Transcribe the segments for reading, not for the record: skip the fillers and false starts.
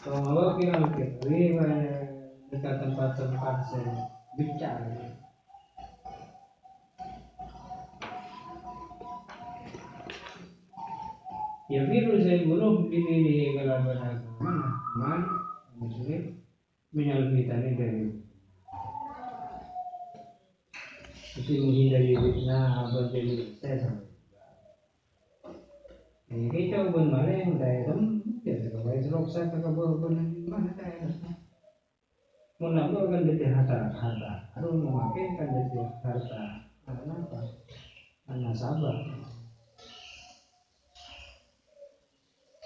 Kalau kita lebih dekat tempat-tempat saya bicara. Ya virus yang buruk ini di kalaban agama, man, muslim, minal fitnah dari mesti menghindari fitnah abad jadi saya. Ini kita pun mana yang daerah, ya kalau itu roksa kalau pun mana daerah. Menambah kan dari harta, harus memakai kan dari harta, karena apa? Karena sabar.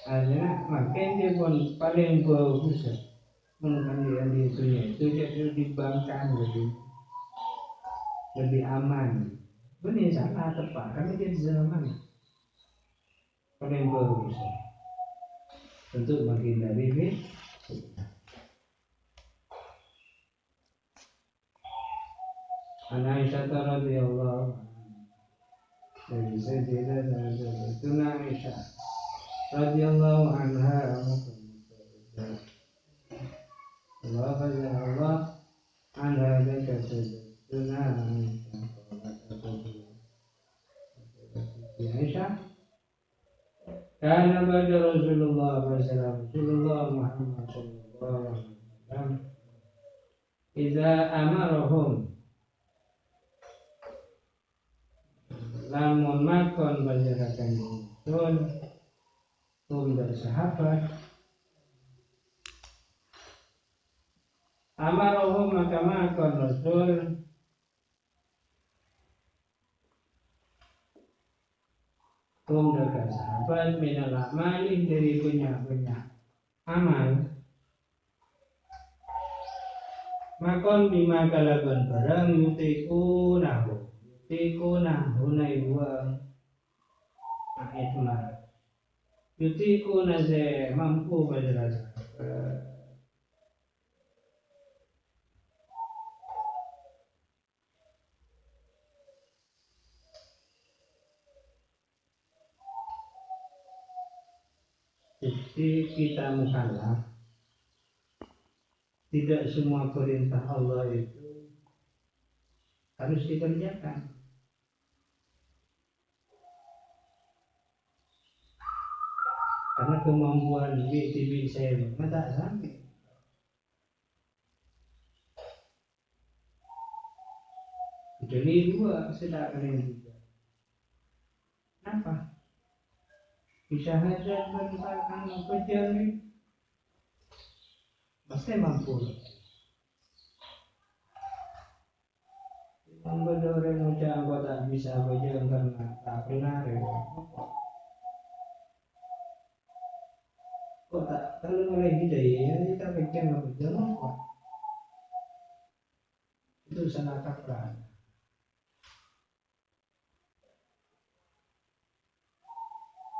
Akhirnya makin dia pun paling bagus menggunakan dia di dunia itu dia dibangkang lebih aman. Benar salah tepat kami dia zaman paling bagus untuk menghindari fitnah. Aisyah radhiyallahu dari Sayyidah Aisyah radhiyallahu anha Allah anha Sayyidatuna Aisyah karena pada Rasulullah Muhammad sallallahu alaihi wasallam idza amarahum lamun makon bajarakan dari sahabat amarohum maka makon Rasul dari sahabat minal amali dari banyak amal makon bima kalaban barang yutiku nahu nai buang ahitmah yutiku naze mampu bajarakan jadi kita mukallaf tidak semua perintah Allah itu harus dikerjakan. Karena kemampuan diri saya tak sampai. Jadi dua sedang kalian juga. Kenapa? Bisa saja tentang apa jari pasti mampu. Orang muda tak bisa berjalan karena tak benar. Kok tak kalau mulai hidayah kita bikin berjalan kok itu salah kaprah.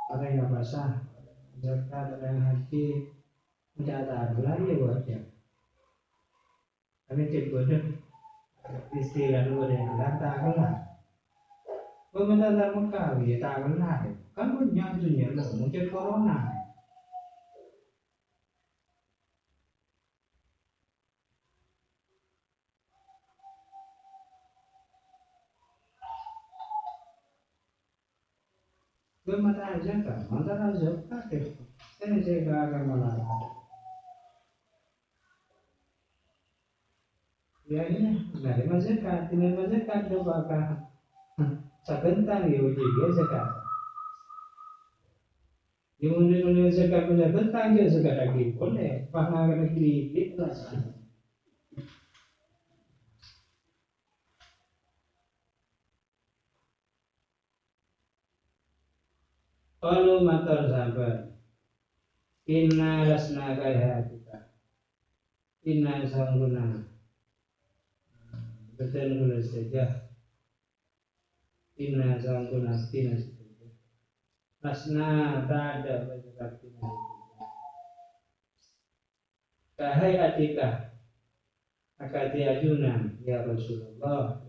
Orang yang basah, zakat orang haji tidak ada lagi buatnya. Kami cek bodoh istilah luar yang tak kenal. Pemerintah Mekah ya tak kenal. Kan punya dunia lah mungkin corona. Mata zakat, mata zakat ini saya akan melarang. Ya ini dari masyarakat, ini masyarakat apakah sebentar ya uji dia zakat. Di mana zakat punya bentang dia zakat lagi boleh, pakai lagi ikhlas. Kalau matar sahabat, inna lasna kaya kita, inna sangguna, betul boleh saja, inna sangguna tina saja, lasna tak ada bergerak tina. Kahai atika, akati ajunan ya Rasulullah.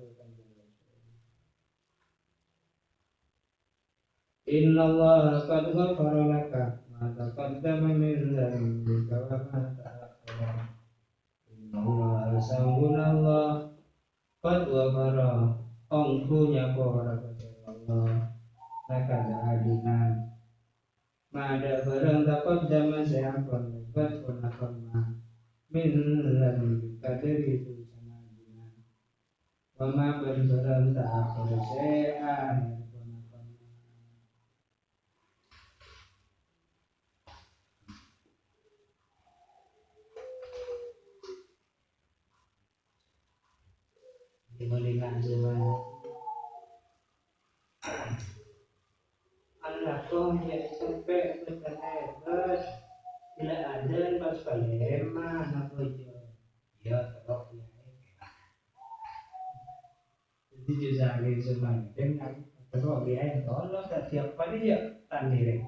Inna Allah qad ghafara laka taqaddama min dzambika wa ma ta'akhkhara innallaha sambunallah qad ghafara ongkunya para Allah laka ja'adina mada barang taqaddama sayapun lebat punakama min dzambika dari itu sanadina wa ma barang ta'akhkhara say'an dimalikan semuanya anak kau dia sampai berkata bila ada pas palema anak bojo ya terok ya jadi juga ada semuanya dengan terok dia tolong tak siapa dia tandire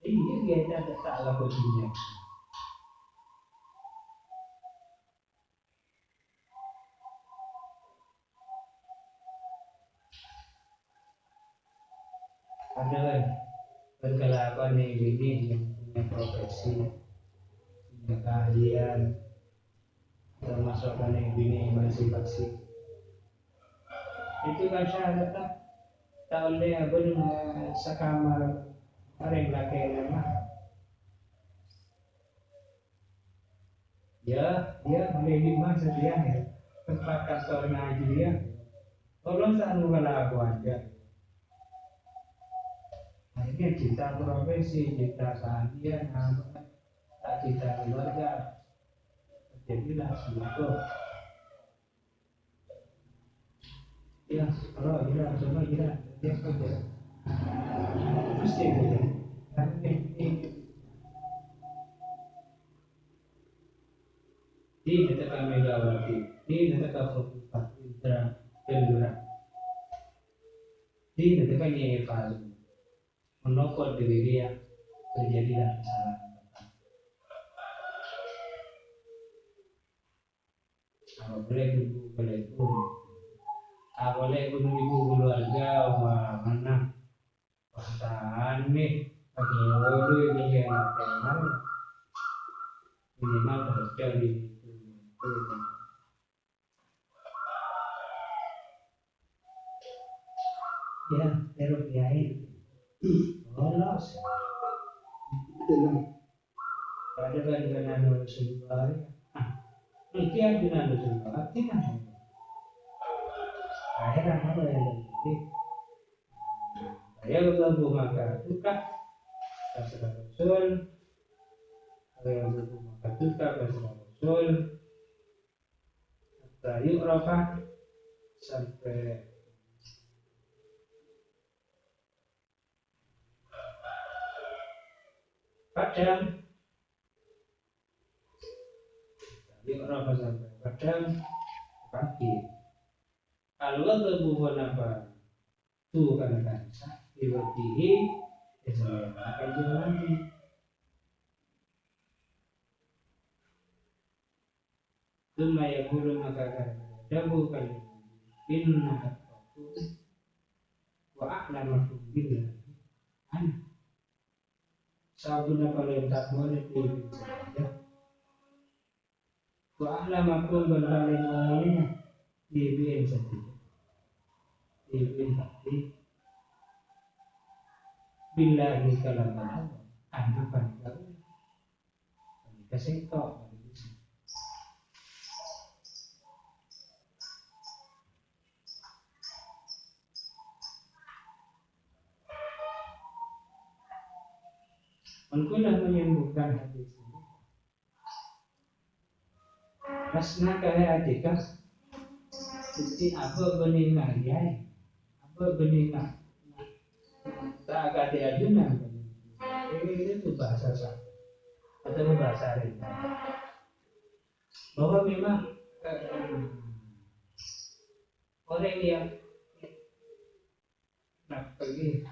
ini dia tak salah bojonya ada berkelakuan ini yang punya profesi, punya keahlian, termasuk ini masih vaksin. Itu kan saya tak oleh abang sekamar orang laki nama. Ya, dia boleh di masa dia tempat kantor ngaji dia. Tolong saya aku aja. Ini cita profesi, cita keahlian, tak cita keluarga. Jadilah sesuatu. Ya, kalau gila, semua gila, dia kerja. Mesti kerja. Di negara Megawati, di negara Kofifa, Indra, di negara Yeval. Menokor diri dia terjadilah kesalahan. Apa boleh ibu boleh pun, apa boleh pun ibu keluarga mana perasaan nih bagi orang bagi anak kenal minimal bekerja di itu. Ya, terus biayain. Lolos ada dengan Rasulullah ini ajunan Rasulullah artinya akhirnya apa yang jadi saya berlaku maka tukar kasih Rasul saya berlaku maka tukar kasih Rasul dari Rafa sampai kadang dari orang sampai kadang pagi kalau terbuat apa tuh kan dibertihi akan jalan lagi Tumaya guru maka dabu kali inna wa a'lamakum billah sabuna paling tak boleh pilih saja. Wa ahlamakum berpaling lainnya dibiin saja. Dibiin tapi billahi kalaman anak pandang kasih tok. Engkaulah menyembuhkan hati sendiri. Masna kaya adika, jadi apa benimah ya? Apa benimah? Tak akan diajukan. Ini itu bahasa sah atau bahasa ringan. Bahwa memang orang yang nak pergi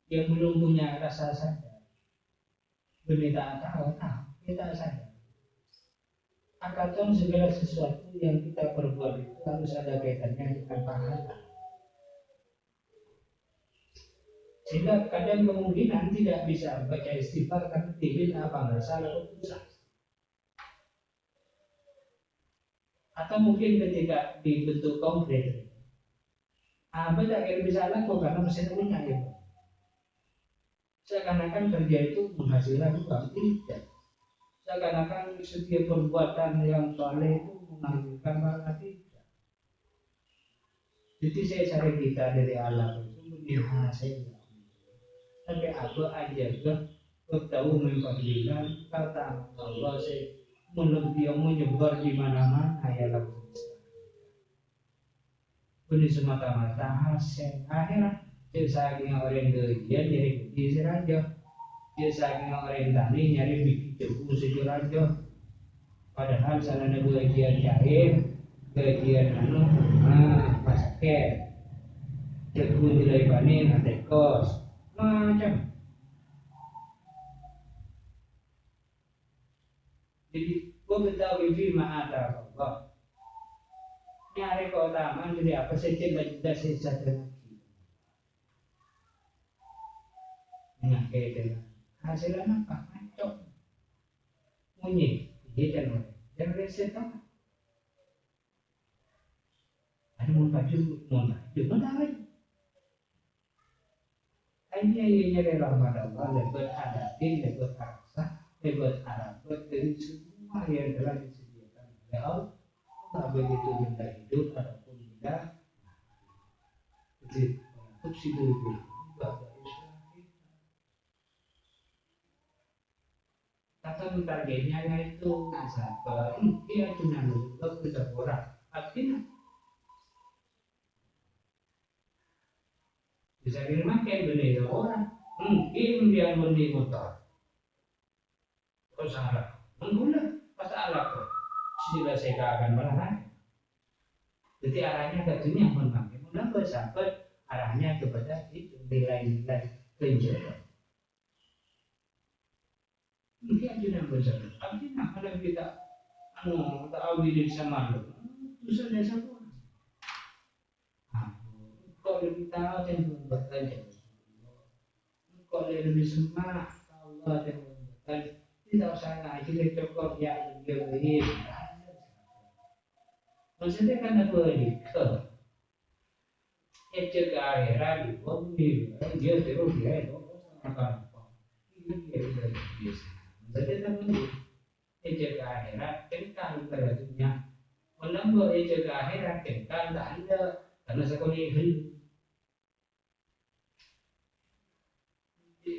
yang belum punya rasa sadar, berbeda tahu, kita sadar. Akan segala sesuatu yang kita perbuat itu harus ada kaitannya dengan pahala. Sehingga kadang kemungkinan tidak bisa baca istighfar karena tidak apa nggak salah keputusan. Atau mungkin ketika dibentuk konkret, apa tidak bisa laku karena mesin punya ya. Seakan-akan kerja itu menghasilkan uang, tidak. Seakan-akan setiap perbuatan yang soleh itu menghasilkan pahala, tidak. Jadi saya cari kita dari alam itu punya hasil. Tapi apa aja ke tahu memperlihatkan kata Allah saya yang menyebar di mana-mana ya lalu. Ini semata-mata hasil akhirat. Saking orang gajian nyari gaji seraja, saking orang tani nyari bikin jagung sejuraja. Padahal sana ada gajian jahit, gajian pasaket, jagung nilai panen ada kos, macam. Jadi gua beritahu ibu ma'ata Allah. Nyari keutamaan jadi apa saja gak jelas saja. Nah, kayak hasilnya apa? Macam bunyi, dan reset apa? Ada mau baju, mana lagi? Hanya yang nyari rahmat Allah, lebat hadapi, lebat rasa, lebat harap, dari semua yang telah disediakan oleh Allah. Tak begitu benda hidup ataupun benda jadi untuk si dulu. Kata targetnya itu nasabah, dia cuma nunggu kita orang, artinya bisa dimakai beli orang, mungkin dia beli motor, terus salah, menggunakan pas alat kok, sudah saya akan berarah, jadi arahnya ke dunia memakai, mengapa sahabat arahnya kepada itu nilai-nilai penjualan. Mungkin aja yang besar. Artinya kalau kita tahu diri sama lo, itu saja satu. Kalau lebih tahu yang membuatkan, kalau lebih semangat Allah yang membuatkan, tidak usah ngaji cukup ya lebih. Maksudnya kan apa ini? Ke akhirat itu dia terus dia itu akan apa? Ini dia biasa. Jadi teman-teman, ke akhirat kekal pada dunia. Menambah ke akhirat kekal tak ada karena sekolah hidup.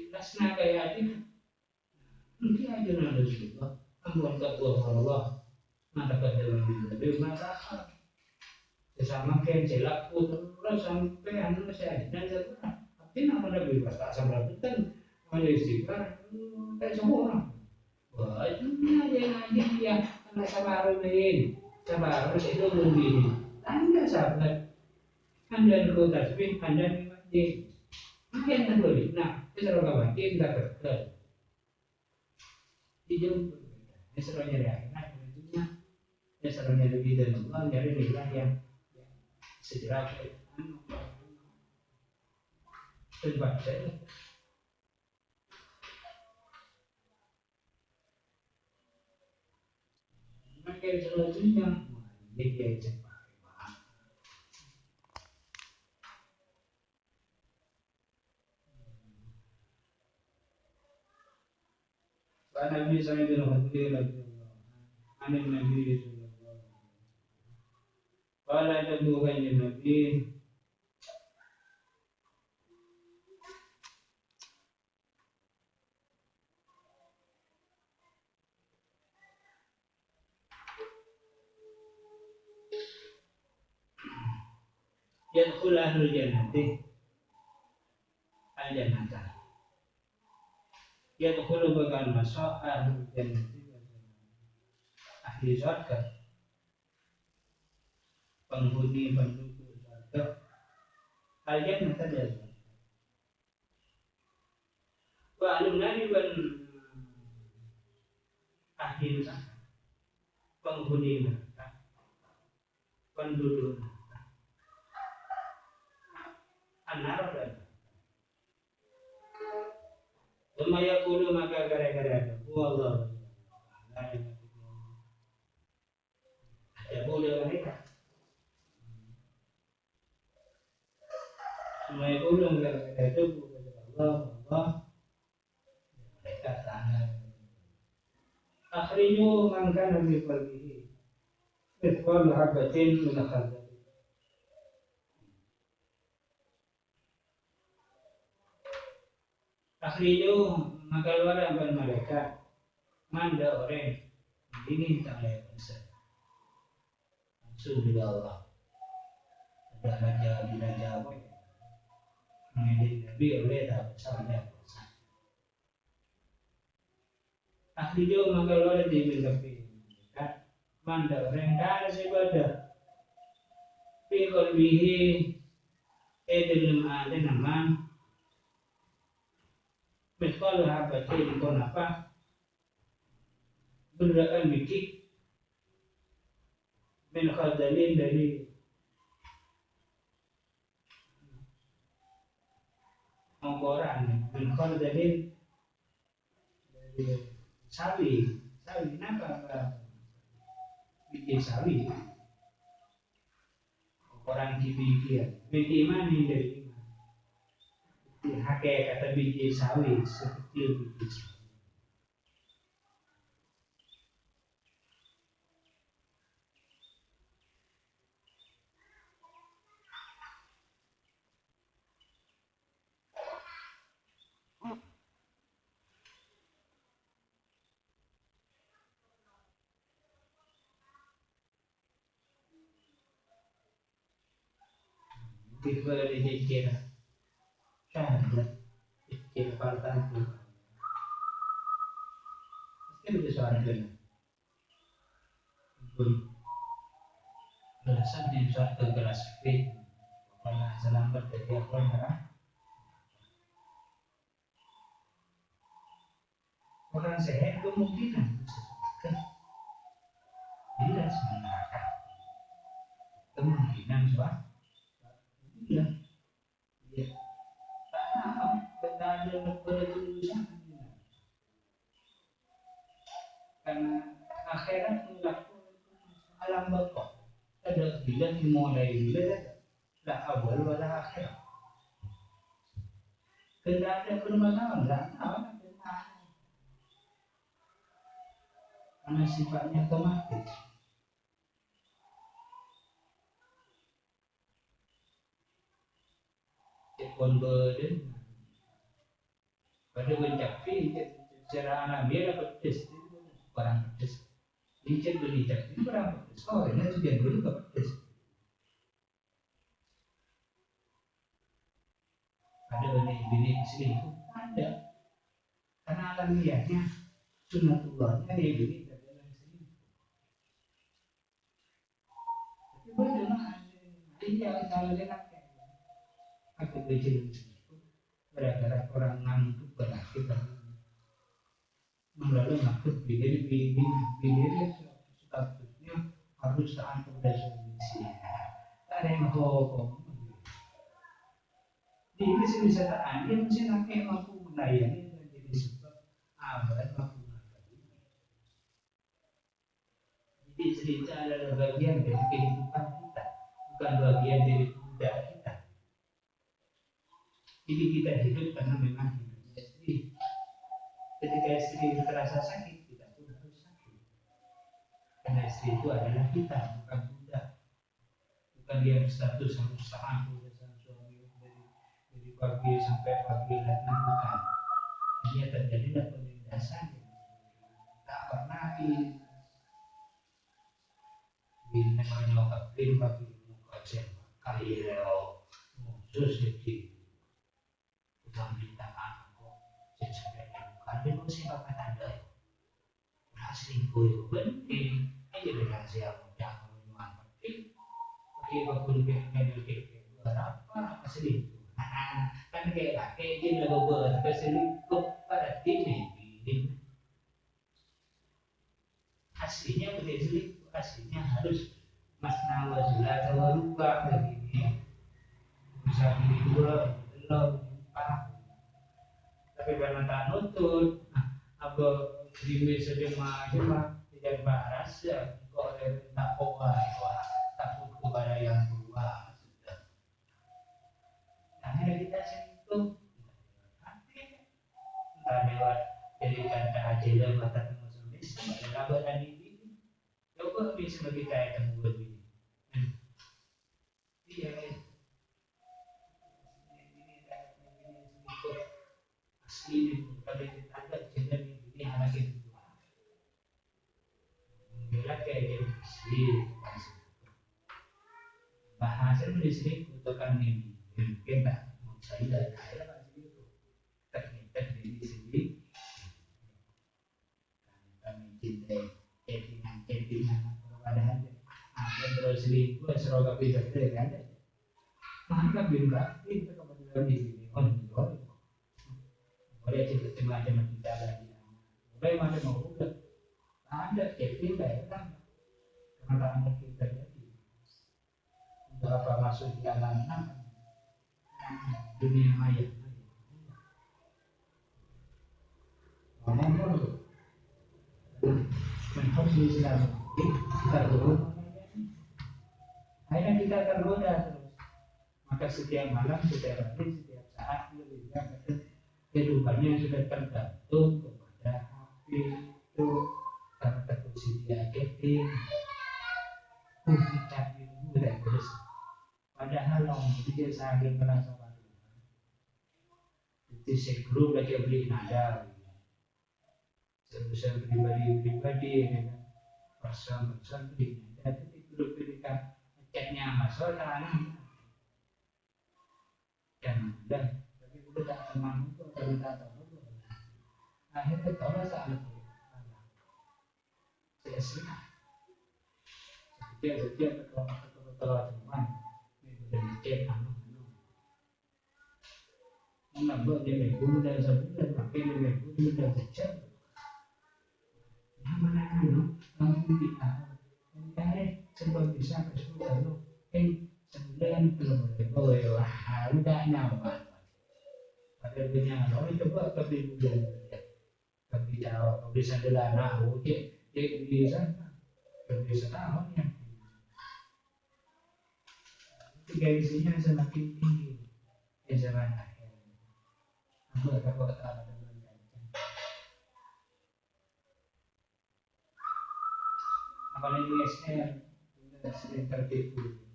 Kasna kayak itu, mungkin aja nada juga. Ampun ketua Allah, mata dalam hidup mata. Sesama kayak jelak terus sampai anu saya dan saya. Tapi nak mana bebas tak sampai betul. Mana istighfar, kayak semua orang. Wah, itu aja ngaji ya, karena sabar itu begini. Anda sabar, Anda ikut tasbih, Anda ngaji. Mungkin tak boleh. Nah, itu orang ngaji tidak betul. Dijauh berbeda. Ini serunya dari akhirat, tentunya. Ini serunya lebih dari Allah, dari nilai yang segera terbaca. Makin selanjutnya dia cepat. Nabi saya bilang lagi, Nabi kalau ada dua Nabi yadkhul ahlul jannati al-jannata. Yadkhulu bakal masuk ahlul jannati ahli surga, penghuni penduduk surga al-jannata dia. Wa ahlul nari wan ahli neraka, penghuni neraka, penduduk neraka. Anar dan Lumaya kulu maka gara-gara ada Allah ada boleh mereka. Lumaya kulu gara-gara itu Allah mereka tangan. Akhirnya mangkan nabi pergi. Mithqal habatin min khardal. Akhirnya maka luar apa mereka manda orang ini tak layak besar langsung juga Allah ada raja apa menjadi nabi oleh tak besar dan besar. Akhirnya maka luar diminta mereka manda orang kan ibadah fi qalbihi dalam ada nama mithqal habatin kon apa beneran bikin min khardalin dari ongkoran min khardalin dari sawi kenapa bikin sawi ongkoran dibikin biji mani dari hakai kata biji sawi sekecil biji sawi. Kita dihikir kan hikir partai itu pasti bisa soal itu pun belasan di suatu kelas fit karena selamat dari orang sehat kemungkinan tidak semangat kemungkinan soal ya karena ada berjurusan karena akhirat melakukan alam bakok ada bila dimulai bila lah awal wala akhir tidak ada permasalahan lah karena sifatnya otomatis. Kon beden pada mencapai secara alamiah dapat pedes barang pedes licin beli tapi barang pedes ini tujuan dulu dapat pedes ada bini selingkuh ada karena alamiahnya sunatullahnya dia bini dari orang selingkuh tapi bagaimana dia kalau dia aku belajar gara-gara orang ngantuk berarti melalui maksud bilir statusnya harus taat pada suami. Ada yang hukum. Ini bisa taat, dia mesti nak mampu melayani dan jadi sebab abad mampu melayani. Jadi cerita adalah bagian dari kehidupan kita, bukan bagian dari budaya kita. Jadi kita hidup karena memang hidupnya istri. Ketika istri itu terasa sakit, kita pun harus sakit. Karena istri itu adalah kita, bukan budak. Bukan dia berstatus harus tahan kepada suami dari pagi sampai pagi dan bukan. Dia terjadilah penindasan. Tak pernah namanya kapten pagi muka kali khusus jadi pemerintahan kok sampai ada siapa ada selingkuh itu penting aja dengan siapa yang penting oke apapun berapa selingkuh kan kayak izin lagu berselingkuh pada tim ini aslinya boleh selingkuh aslinya harus masna wazula tawaruba begini bisa dua belum tapi karena tak nutut apa krimis saja mah tidak berasa kok tak kuat takut kepada yang tua sudah. Nah kita sentuh kita lewat jadi kata aja mata teman sebagai kabar dan ini coba bisa bagi kita yang buat ini. Iya asli kalau kita ada jadi ini anak itu bila kayak gitu asli bahasa di sini butuhkan ini mungkin tak mau saya ada masih itu ternyata di sini kami cintai edinan padahal ada terus selingkuh seroga bisa kan maka bila kita kebetulan di sini on boleh cerita macam kita lagi boleh macam mau udah ada Kevin kan karena anak kita jadi berapa masuk di anak dunia maya ngomong dulu harus diselamatkan tergoda akhirnya kita tergoda terus maka setiap malam setiap hari setiap saat kita kehidupannya sudah tergantung kepada HP itu karena terkunci dia getting kita itu udah terus padahal dia saking merasa itu sebelum lagi beli nada sebesar pribadi person beli nada itu belum berikan ceknya masalah dan tapi itu tak teman itu cerita tahu akhirnya tahu saat itu sia-sia setiap ketua teman dan cek nambah dia minggu dan sebulan pakai dia minggu dan sejam yang mana kamu kita mencari sebab bisa kesulitan sebulan belum boleh wah udah nyaman pada dunia lo coba tapi belum tapi kalau bisa delana oke bisa tahun ya gengsinya semakin tinggi di zaman akhir kota apalagi SR sering tertipu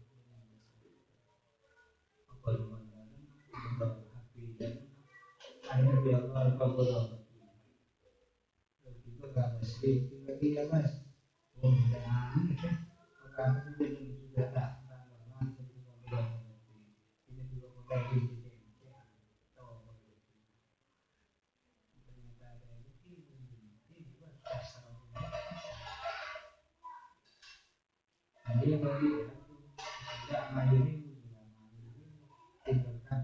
akhirnya dia kalau itu gak mesti tiba-tiba mas orang itu sudah tak ini juga mulai dia bagi tidak mandiri tinggalkan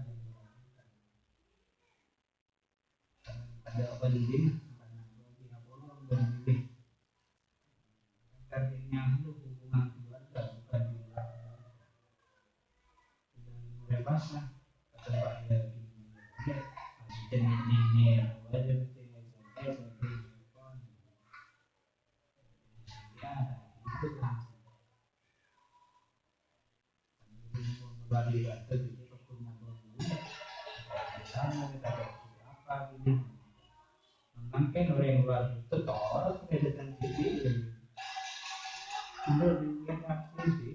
ada pendidik karena itu hubungan keluarga bukan bebaslah tempat dia maksudnya ini wajib bagi atau itu punya sama kita apa ini mungkin orang luar itu tolak kegiatan TV menurut dia aktif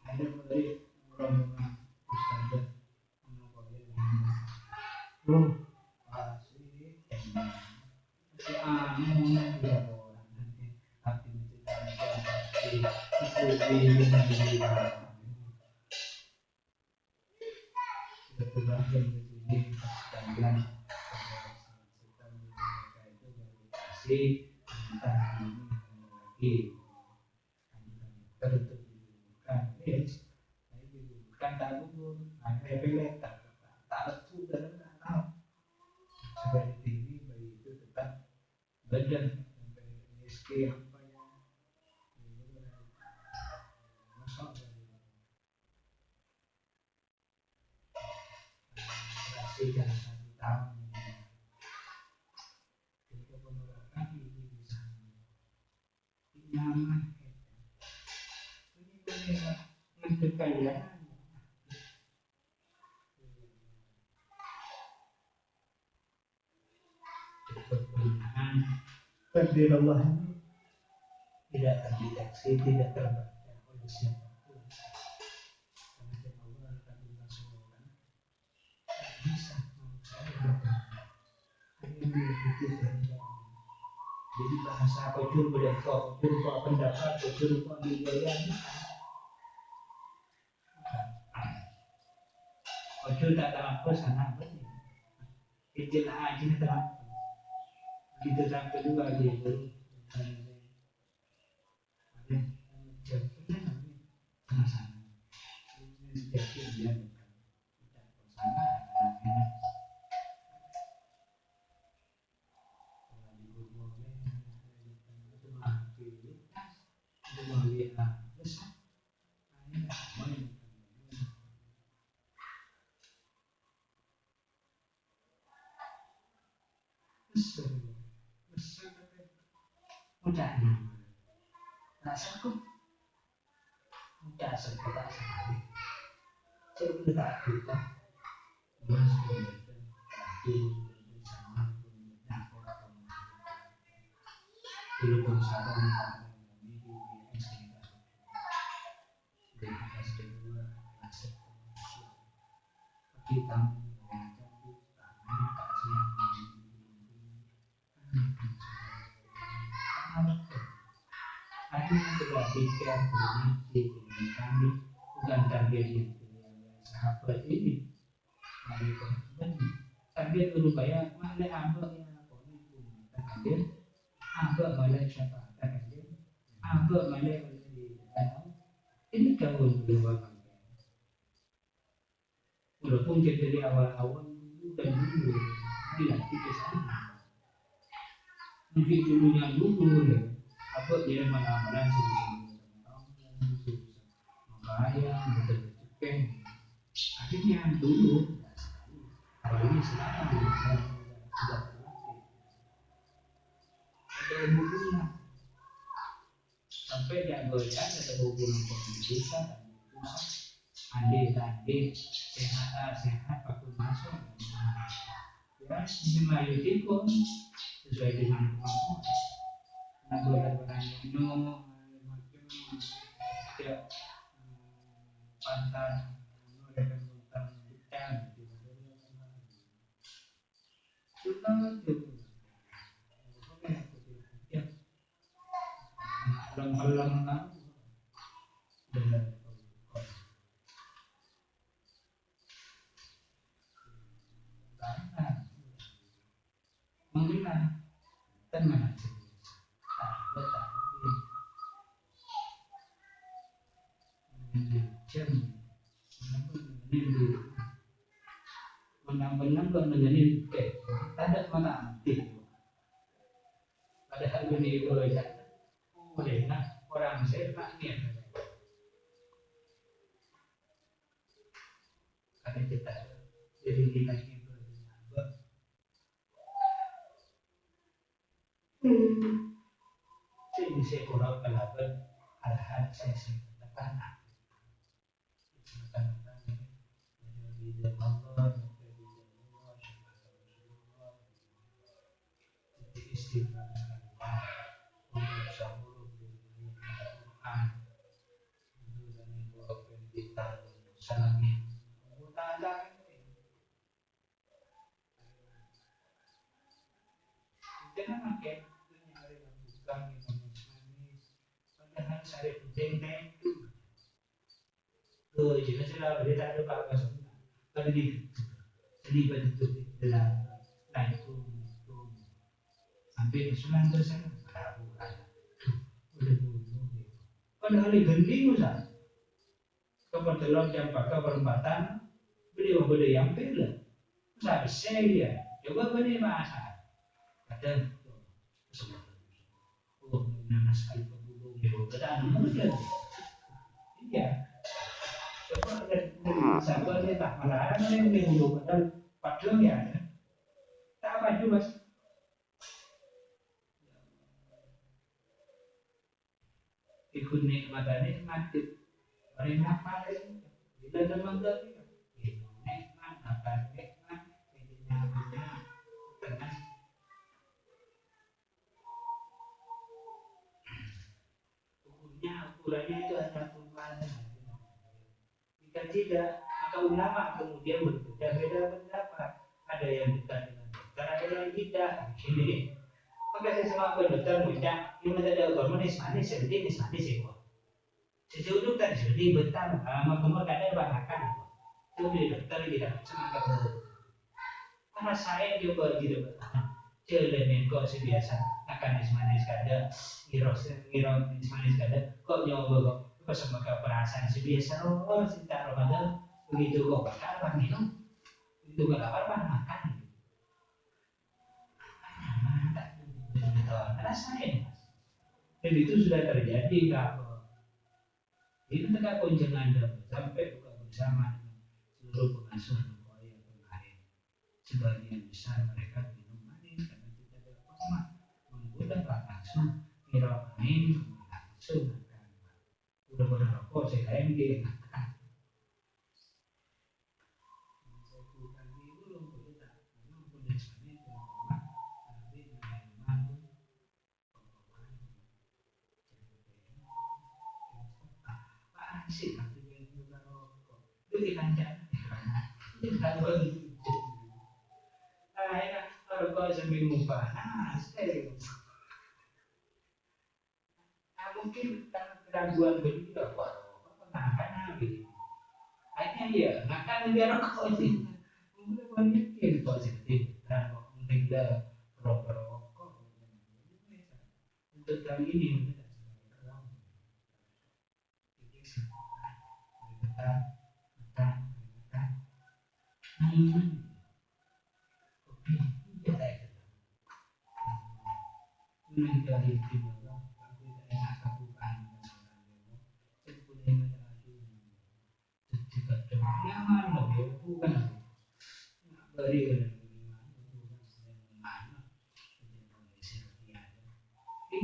ada dari orang ustazah seperti ini bayi itu tetap badan sampai miskin apa ya tahun. Kita penolakan ini bisa nyaman. Ini kekayaan. Kebenaran takdir Allah tidak terdeteksi, tidak terbaca oleh siapapun. Karena Allah akan mengasuhkan bisa hanya mengikuti kehendak. Jadi bahasa kocur berdekor, kocur pendapat, kocur penilaian. Kocur tak terlampau sana apa sih? Kecil aja terlampau. Kita sampai juga gitu. Sama-sama. Jadi dia bersama. Udah rasa kok udah sekolah sekali cerita kita mas sama belum sadar kita akhirnya sudah pikiran bermimpi dengan kami bukan target yang sahabat ini mari target berupaya mana ambak yang target ambak mana siapa target ambak mana ini jauh berubah walaupun dari awal-awal dan dulu dilatih ke sana mungkin dulunya dulu ya apa dia mana-mana makanya betul-betul akhirnya dulu apalagi sekarang sudah terlatih ada hubungan sampai dia goyang ada hubungan politik andai sehat aku masuk ya dimayuti pun sesuai dengan kemampuan nah benar-benar minum macam tidak pantas dengan tentang hutan sudah halang-halang dengan mengenal teman menang-menang kok menjadi ada mana aktif padahal ini boleh nah orang sepak ni karena kita jadi kita itu ini saya kurang pelajar hal-hal saya katakan jangan pakai hari yang bukan padahal saya penting jadi sudah berita ada apa semua tadi betul dalam itu sampai 19 saya padahal gending usah kebetulan jam 4 perempatan beliau yang bela usah bisa dia coba beri bahasa ada nama sekali pembuluh bedan mudah iya coba ada sahabat dia tak malah yang dulu bedan padahal ya maju mas. Ikut nikmatannya mati. Orang apa itu? Kita teman tadi. Nikmat apa nikmat? Intinya dengan ukurannya itu ada perubahan. Jika tidak, maka ulama kemudian berbeda-beda pendapat. Ada yang dekat dengan dokter, ada yang tidak. Ini maka saya sama dokter muda, ini ada hormonis manis, jadi manis ya. Sejauh dokter jadi betul, mau kadang bahkan itu dokter tidak semangat karena saya juga gitu jalan kok biasa akan manis kada, ngiros manis kada, kok nyoba kok semoga perasaan biasa oh cinta Ramadan begitu kok bakal minum itu gak lapar makan. Rasain dan itu sudah terjadi kalau itu tegak kunjung Anda sampai buka bersama seluruh pengasuh yang kemarin sebagian besar mereka minum manis karena tidak ada hormat menggunakan langsung kira main langsung udah rokok saya MG sih itu dikanjak itu kalau kau sambil mumpah mungkin keraguan begitu apa karena akhirnya ya makan dia rokok sih mungkin positif dan tidak rokok untuk kali ini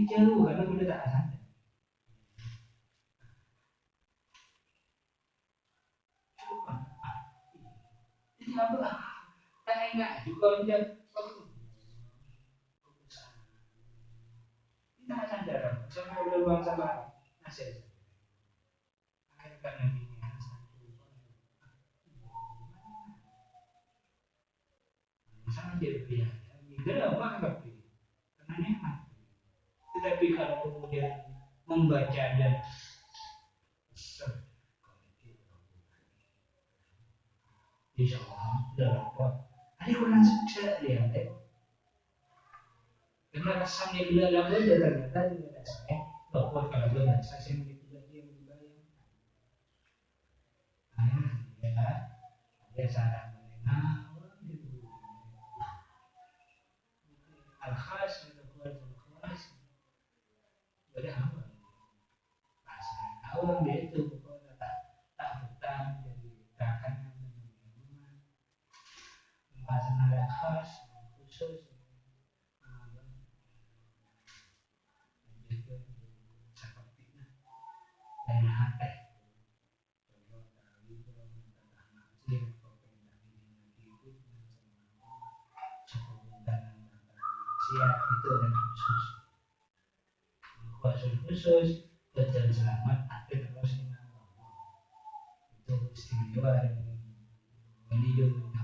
jauh karena udah tak ada. Jadi apa? Saya enggak juga udah kita sadar sama udah buang sama hasil. Akhir karena ini sangat jadi tidak apa tapi karena nikmat. Tetapi kalau kemudian membaca dan insya Allah sudah dapat. Ada kurang sukses ya, karena rasanya bila lama dia ternyata tidak ada dapat kalau belum ada saksi yang tidak dia membayar. Ya cara mengenal al-khas al-khas berapa? Awal dia itu pokoknya tak hutang jadi akan pembahasan al-khas khusus dan hati siap itu ada khusus dan selamat tapi terus itu istimewa ini juga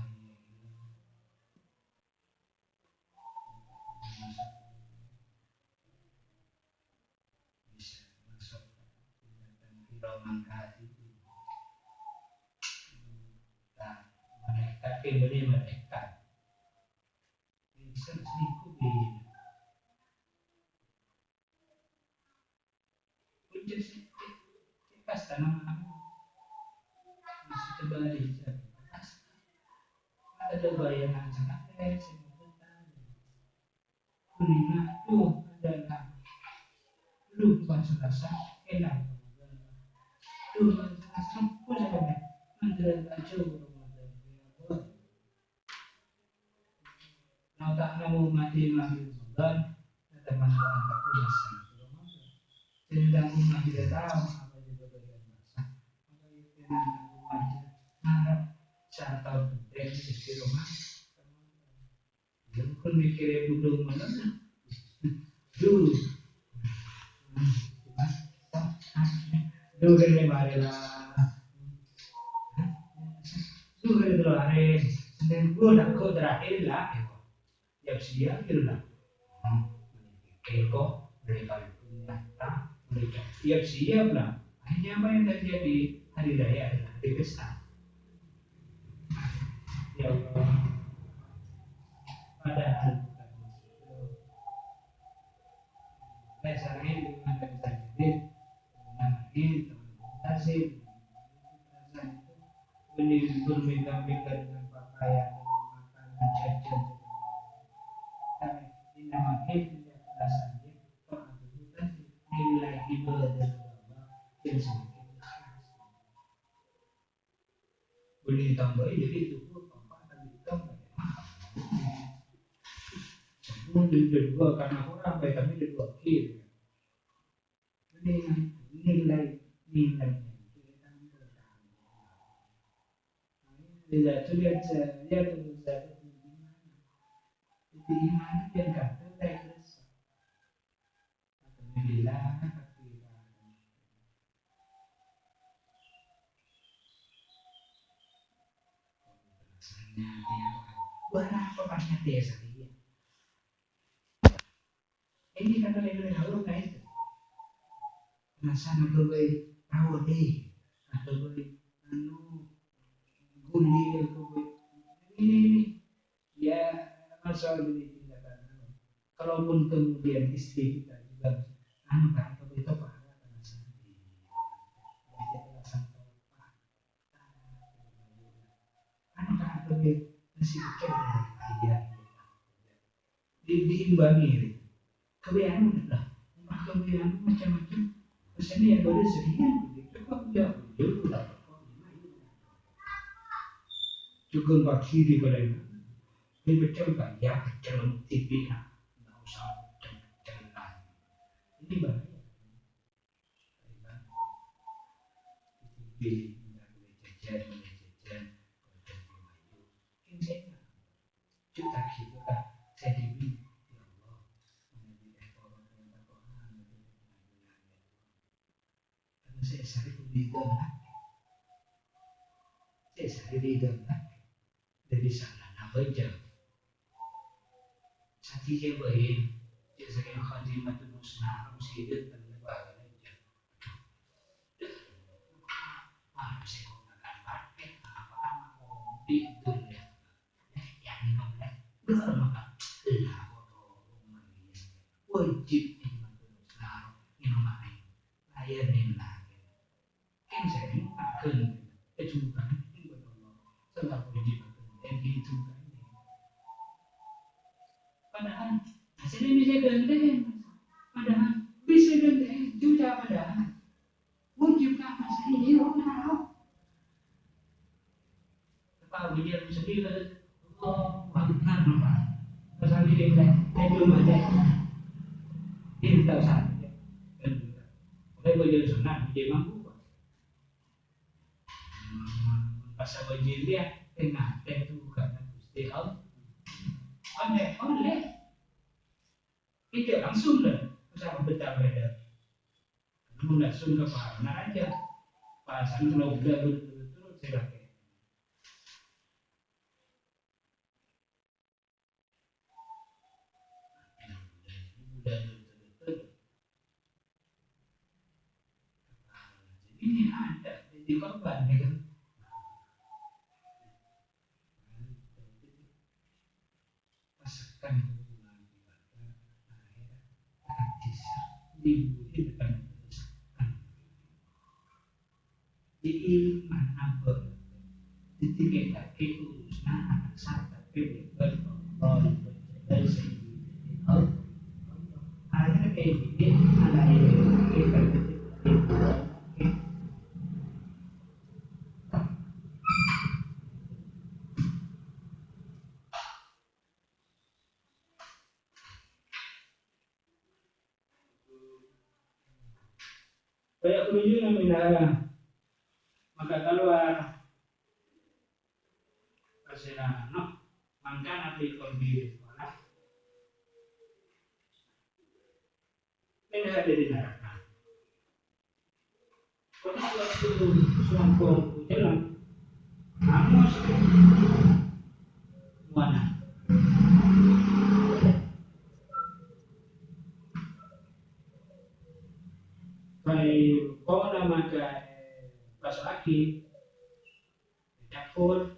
bisa masuk mengkaji mereka kembali mereka bisa selingkuh di pas tanah masih kembali ada bayangan sangat kuning tuh adalah lu bahasa rasa enak lu bahasa rasa pun sebenarnya antara kacau tak namu mati lagi bulan, teman orang tak punya sana. Sedang rumah tidak tahu apa juga bagian bahasa. Apa itu yang rumahnya harap saya tahu penting di rumah. Jadi pun mikirnya belum mana. Duh, duh kerja marilah. Duh kerja dulu hari. Dan gue nak kau terakhir lah. Yang siap itu lah. Keko mereka punya mereka siap-siap lah. Hanya apa yang terjadi hari raya adalah hari pesta. Ya Allah, padahal dasarnya dengan terjadi namanya tasib menimbul mega-mega dengan pakaian makanan jajan. Ini namanya dasarnya nilai ibadah yang semakin boleh ditambahin jadi itu apa akan ditambah semua dua karena orang baik kami dua kiri nilai tidak tu lihat tu saya itu iman yang kata terus alhamdulillah. Wala pa pasnya desa dia. Ini kata lagi halo guys. Masa nagaway tawa deh. Atau gaway anu guli atau ini ya masalah ini tindakan. Kalaupun kemudian istri kita juga anu kan kalau itu pahala karena sendiri. Anu kan atau masih kecil dia diimbangi kebiasaan lah kebiasaan macam-macam pesannya yang boleh sekian cukup ya udah cukup bagi di balai ini betul kan ya betul TV nggak usah jalan ini bahaya TV jajan kita gitu kan saya dibeli ya Allah menjadi ekor dengan Quran karena saya sering lidah dari sana nak baca sati je bahin dia sekian khadimatul musnah mesti hidup dan lebar aja harus menggunakan pakai apa mau itu ya yang nomor wajib layanin lagi kan saya akan kecuali setelah wajib dan itu padahal hasilnya bisa ganteng padahal bisa ganteng juga padahal wajib apa sih orang tahu dia sendiri oh benar Pak pasal ini saya belum ada ini tahu saja oleh bagian sunat dia mampu pasal bagian dia tengah itu karena Gusti Allah oleh itu langsung lah sama betul beda namun langsung ke pahaman aja pasan kalau udah betul saya pakai udah betul ini ada di korban ya kan pasakan hubungan keluarga akan bisa dibutuhkan di iman apa ketika kita urusan anak sahabat kita berkorban dari segi ada kayak gini ada yang kita Fayakhrujuna minha, maka keluar persilangan maka nabi qalbi minha dari neraka. Kalau suatu songkong jalan, hangus mana? Baik, kau namakan pas lagi campur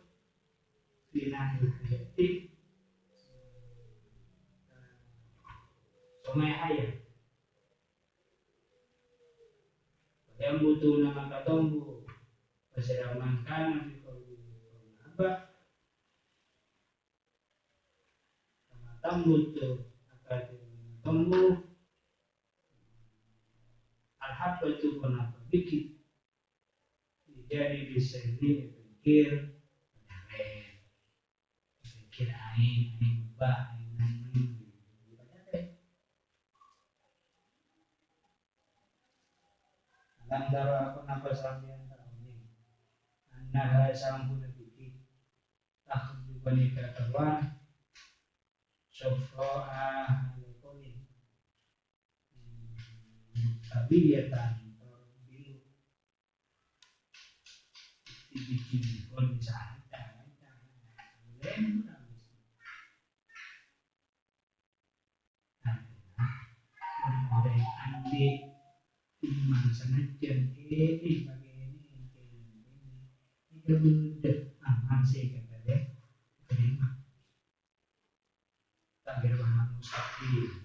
binah detik somai ayam. Yang butuh nama katombu berseramankan nanti kau apa? Sama butuh akan tumbuh alhab itu pun apa bikin jadi bisa pikir pikir aing ubah dalam darah aku napa sampean tahu ini anda sambung bikin tak juga keluar sofa alekoni tapi dia tak bilu dibikin kondisi oleh andi iman senajan ini bagi ini itu benar aman sih kata dia terima tak berbahan mustahil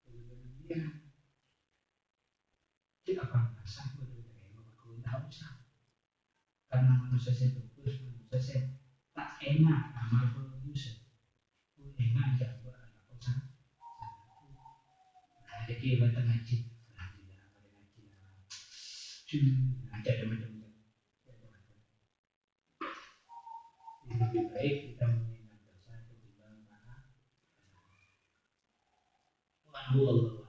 kemudian tidak akan sah berbeda aku tahu sah karena manusia itu manusia saya tak enak amal manusia enak aja buat aku sah ada kira ngaji ada macam-macam lebih baik kita mengingat dosa ketimbang pahala. Allah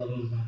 Allah Allah